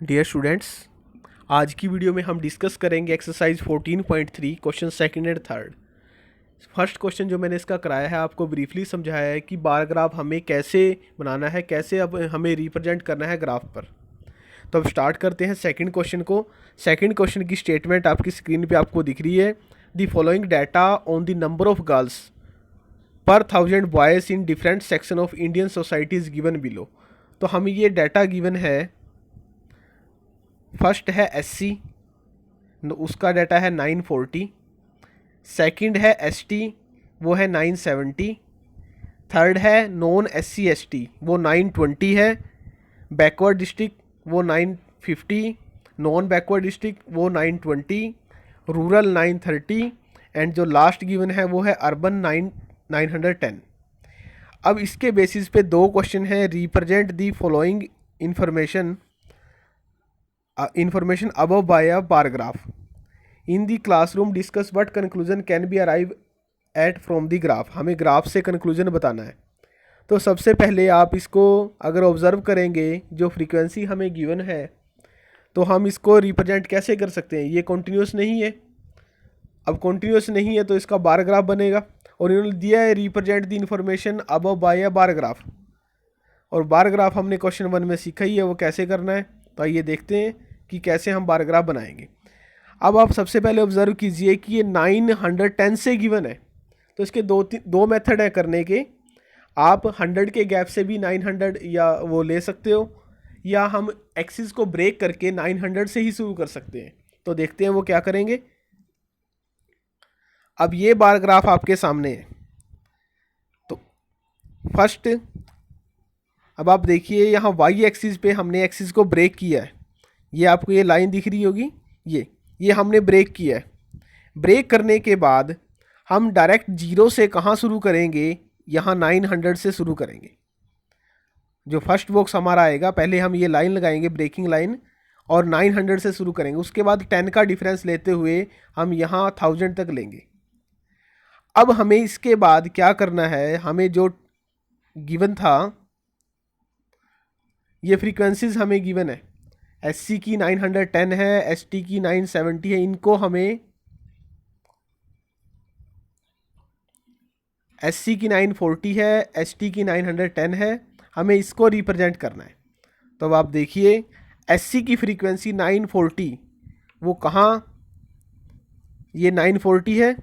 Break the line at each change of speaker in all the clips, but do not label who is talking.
Dear students, आज की video में हम डिस्कस करेंगे exercise 14.3 question second and third. First question जो मैंने इसका कराया है आपको ब्रीफली समझाया है कि बार ग्राफ हमें कैसे बनाना है, कैसे अब हमें रिप्रेजेंट करना है ग्राफ पर। तो अब स्टार्ट करते हैं सेकंड क्वेश्चन को। सेकंड क्वेश्चन की स्टेटमेंट आपकी स्क्रीन पे आपको दिख रही है। The following data on the number of girls पर 1000 boys in different section of Indian society is given below. तो हमें ये डाटा गिवन है। फर्स्ट है एससी, उसका डाटा है 940। सेकंड है एसटी, वो है 970। थर्ड है नॉन एससी एसटी, वो 920 है। बैकवर्ड डिस्ट्रिक्ट वो 950। नॉन बैकवर्ड डिस्ट्रिक्ट वो 920। रूरल 930। एंड जो लास्ट गिवन है वो है अर्बन 910। अब इसके बेसिस पे दो क्वेश्चन है। Represent the following information above by a bar graph. In the classroom discuss what conclusion can be arrived at from the graph. हमें ग्राफ से कंक्लूजन बताना है। तो सबसे पहले आप इसको अगर ऑब्ज़र्व करेंगे, जो फ्रीक्वेंसी हमें गिवन है, तो हम इसको रिप्रेजेंट कैसे कर सकते हैं। ये कॉन्टीन्यूस नहीं है। अब कॉन्टीन्यूस नहीं है तो इसका बार ग्राफ बनेगा। और इन्होंने दिया है represent the information above by a bar graph. और बार ग्राफ हमने क्वेश्चन 1 में सीखा ही है, वो कैसे करना है। तो आइए देखते हैं कि कैसे हम बार ग्राफ बनाएंगे। अब आप सबसे पहले ऑब्जर्व कीजिए कि ये 910 से गिवन है। तो इसके दो मेथड है करने के। आप 100 के गैप से भी 900 या वो ले सकते हो, या हम एक्सिस को ब्रेक करके 900 से ही शुरू कर सकते हैं। तो देखते हैं वो क्या करेंगे। अब ये बार ग्राफ आपके सामने है। तो फर्स्ट अब आप देखिए, यहाँ वाई एक्सिस पे हमने एक्सिस को ब्रेक किया है। ये आपको ये लाइन दिख रही होगी, ये हमने ब्रेक किया है। ब्रेक करने के बाद हम डायरेक्ट जीरो से कहाँ शुरू करेंगे, यहाँ 900 से शुरू करेंगे। जो फर्स्ट बॉक्स हमारा आएगा, पहले हम ये लाइन लगाएंगे, ब्रेकिंग लाइन, और 900 से शुरू करेंगे। उसके बाद 10 का डिफरेंस लेते हुए हम यहाँ 1000 तक लेंगे। अब हमें इसके बाद क्या करना है, हमें जो गिवन था, ये फ्रीक्वेंसीज हमें गिवन है। एससी की 910 है, एसटी की 970 है। इनको हमें एससी की 940 है, एसटी की 910 है, हमें इसको रिप्रेजेंट करना है। तो अब आप देखिए, एससी की फ्रीक्वेंसी 940, वो कहाँ, ये 940 है।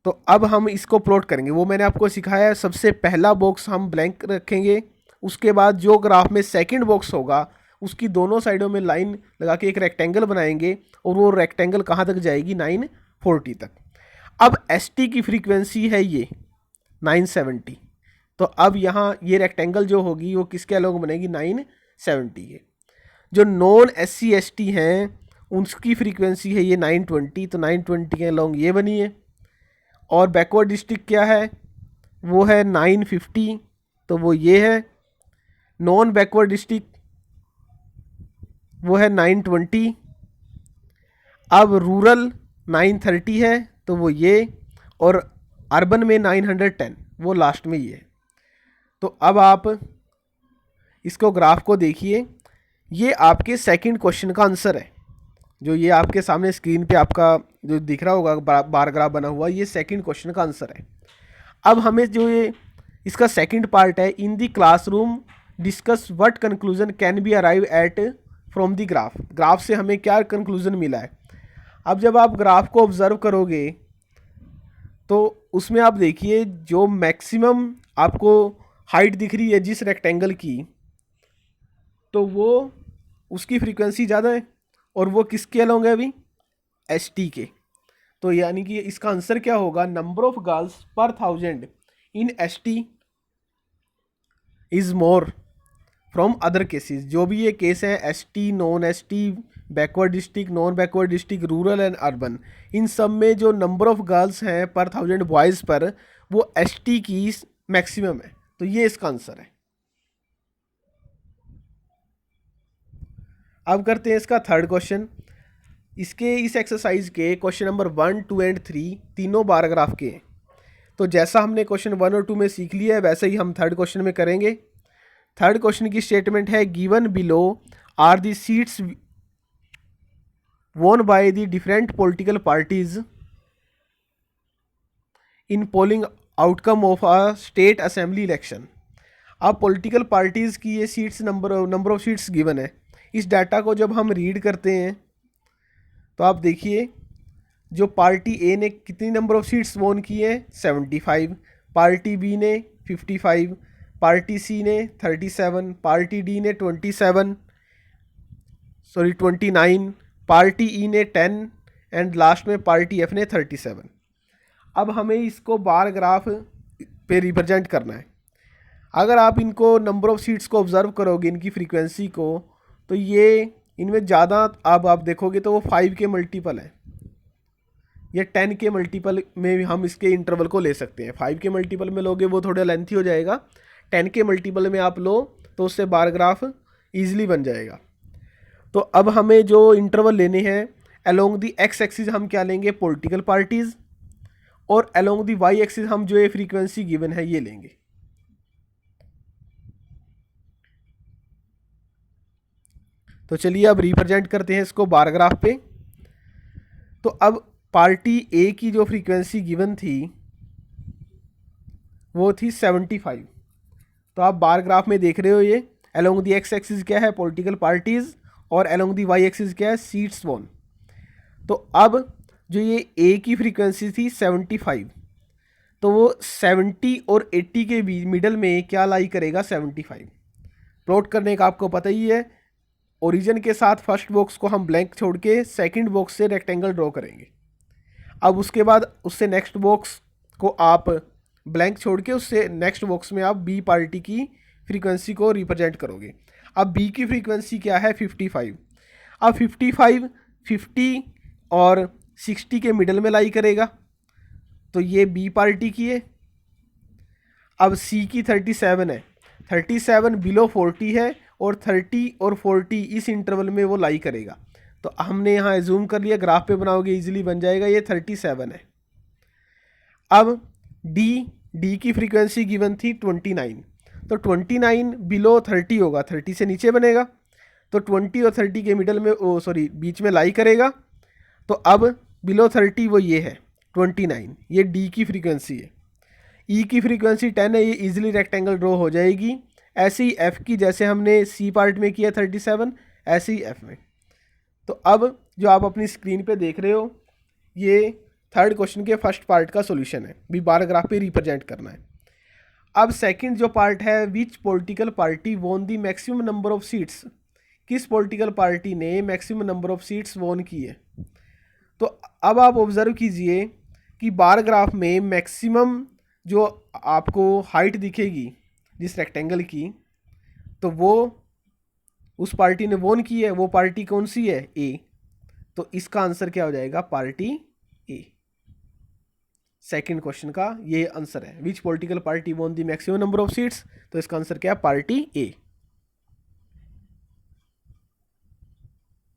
तो अब हम इसको प्लॉट करेंगे, वो मैंने आपको सिखाया है। सबसे पहला बॉक्स हम ब्लैंक रखेंगे। उसके बाद जो ग्राफ में सेकंड बॉक्स होगा, उसकी दोनों साइडों में लाइन लगा के एक रेक्टेंगल बनाएंगे, और वो रेक्टेंगल कहाँ तक जाएगी, 940 तक। अब एसटी की फ्रीक्वेंसी है ये 970। तो अब यहाँ ये रेक्टेंगल जो होगी वो किसके अलोंग बनेगी, 970 के। जो नॉन एससी एसटी हैं उनकी फ्रीक्वेंसी है ये 920। तो 920 के अलोंग ये बनी है। और बैकवर्ड डिस्ट्रिक्ट क्या है, वो है 950। तो वो ये है। नॉन बैकवर्ड डिस्ट्रिक्ट वो है 920। अब रूरल 930 है, तो वो ये। और अर्बन में 910, वो लास्ट में ये है। तो अब आप इसको ग्राफ को देखिए, ये आपके सेकंड क्वेश्चन का आंसर है। जो ये आपके सामने स्क्रीन पे आपका जो दिख रहा होगा बार ग्राफ बना हुआ, ये सेकंड क्वेश्चन का आंसर है। अब हमें जो ये इसका सेकंड पार्ट है, in the classroom discuss what conclusion can be arrive at from the graph. Graph से हमें क्या कंक्लूजन मिला है। अब जब आप ग्राफ को ऑब्जर्व करोगे तो उसमें आप देखिए, जो मैक्सिमम आपको हाइट दिख रही है जिस रेक्टेंगल की, तो वो उसकी फ्रीक्वेंसी ज़्यादा है। और वो किसके अलोंग है अभी, एस टी के। तो यानी कि इसका आंसर क्या होगा, नंबर ऑफ गर्ल्स पर 1000 in S T is more from other cases. जो भी ये केस हैं, S T, non S T, backward district, non backward district, rural and urban, इन सब में जो नंबर ऑफ गर्ल्स हैं पर 1000 बॉयज़ पर, वो एस टी की मैक्सिमम है। तो ये इसका आंसर है। अब करते हैं इसका थर्ड क्वेश्चन। इसके इस एक्सरसाइज के क्वेश्चन नंबर 1, 2 एंड 3 तीनों बार ग्राफ के हैं। तो जैसा हमने क्वेश्चन 1 और 2 में सीख लिया है, वैसे ही हम थर्ड क्वेश्चन में करेंगे। थर्ड क्वेश्चन की स्टेटमेंट है given below are the seats won by the different political parties in polling outcome of a state assembly election। अब पॉलिटिकल पार्टीज़ की ये seats number of seats given है। इस data को जब हम रीड करते हैं तो आप देखिए जो पार्टी ए ने कितनी नंबर ऑफ सीट्स वोन की है 75, पार्टी बी ने 55, पार्टी सी ने 37, पार्टी डी ने 29, पार्टी ई ने 10 एंड लास्ट में पार्टी एफ ने 37। अब हमें इसको बार ग्राफ पे रिप्रेजेंट करना है। अगर आप इनको नंबर ऑफ सीट्स को ऑब्जर्व करोगे, इनकी फ्रीक्वेंसी को, तो ये इनमें ज़्यादा अब आप देखोगे तो वो 5 के मल्टीपल है, ये 10 के मल्टीपल में भी हम इसके इंटरवल को ले सकते हैं। 5 के मल्टीपल में लोगे वो थोड़ा लेंथी हो जाएगा, 10 के मल्टीपल में आप लो तो उससे बार ग्राफ ईजिली बन जाएगा। तो अब हमें जो इंटरवल लेने हैं अलोंग दी एक्स एक्सिस हम क्या लेंगे पॉलिटिकल पार्टीज़, और अलोंग दी वाई एक्सिस हम जो ये फ्रीक्वेंसी गिवन है ये लेंगे। तो चलिए अब रिप्रेजेंट करते हैं इसको बार ग्राफ पे। तो अब पार्टी ए की जो फ्रीक्वेंसी गिवन थी वो थी 75। तो आप बार ग्राफ में देख रहे हो ये अलोंग दी एक्स एक्सिस क्या है पॉलिटिकल पार्टीज़ और अलोंग दी वाई एक्सिस क्या है सीट्स वोन। तो अब जो ये ए की फ्रीक्वेंसी थी 75, तो वो 70 और 80 के बीच मिडल में क्या लाई करेगा 75। प्लॉट करने का आपको पता ही है, ओरिजिन के साथ फर्स्ट बॉक्स को हम ब्लैंक छोड़ के सेकंड बॉक्स से रेक्टेंगल ड्रॉ करेंगे। अब उसके बाद उससे नेक्स्ट बॉक्स को आप ब्लैंक छोड़ के उससे नेक्स्ट बॉक्स में आप बी पार्टी की फ्रीक्वेंसी को रिप्रेजेंट करोगे। अब बी की फ्रीक्वेंसी क्या है 55। अब 55 50 और 60 के मिडल में लाई करेगा, तो ये बी पार्टी की है। अब सी की 37 है, 37 बिलो 40 है और 30 और 40 इस इंटरवल में वो लाई करेगा। तो हमने यहाँ जूम कर लिया, ग्राफ पे बनाओगे इजीली बन जाएगा, ये 37 है। अब डी की फ्रीक्वेंसी गिवन थी 29, तो 29 बिलो 30 होगा, 30 से नीचे बनेगा, तो 20 और 30 के मिडल में बीच में लाई करेगा। तो अब बिलो 30 वो ये है 29, ये डी की फ्रीक्वेंसी है। ई की फ्रीक्वेंसी 10 है, ये इजीली रेक्टेंगल ड्रॉ हो जाएगी। ऐसे ही एफ की जैसे हमने सी पार्ट में किया 37, ऐसे ही एफ में। तो अब जो आप अपनी स्क्रीन पे देख रहे हो ये थर्ड क्वेश्चन के फर्स्ट पार्ट का सॉल्यूशन है, भी बार ग्राफ पे रिप्रेजेंट करना है। अब सेकंड जो पार्ट है विच पॉलिटिकल पार्टी वोन the maximum number of seats, किस पॉलिटिकल पार्टी ने मैक्सिमम नंबर ऑफ सीट्स वोन की है। तो अब आप ऑब्जर्व कीजिए कि बार ग्राफ में मैक्सिमम जो आपको हाइट दिखेगी जिस रेक्टेंगल की, तो वो उस पार्टी ने वोन की है, वो पार्टी कौन सी है ए। तो इसका आंसर क्या हो जाएगा पार्टी ए। सेकंड क्वेश्चन का ये आंसर है विच पॉलिटिकल पार्टी वोन the maximum number of seats, तो इसका आंसर क्या है पार्टी ए।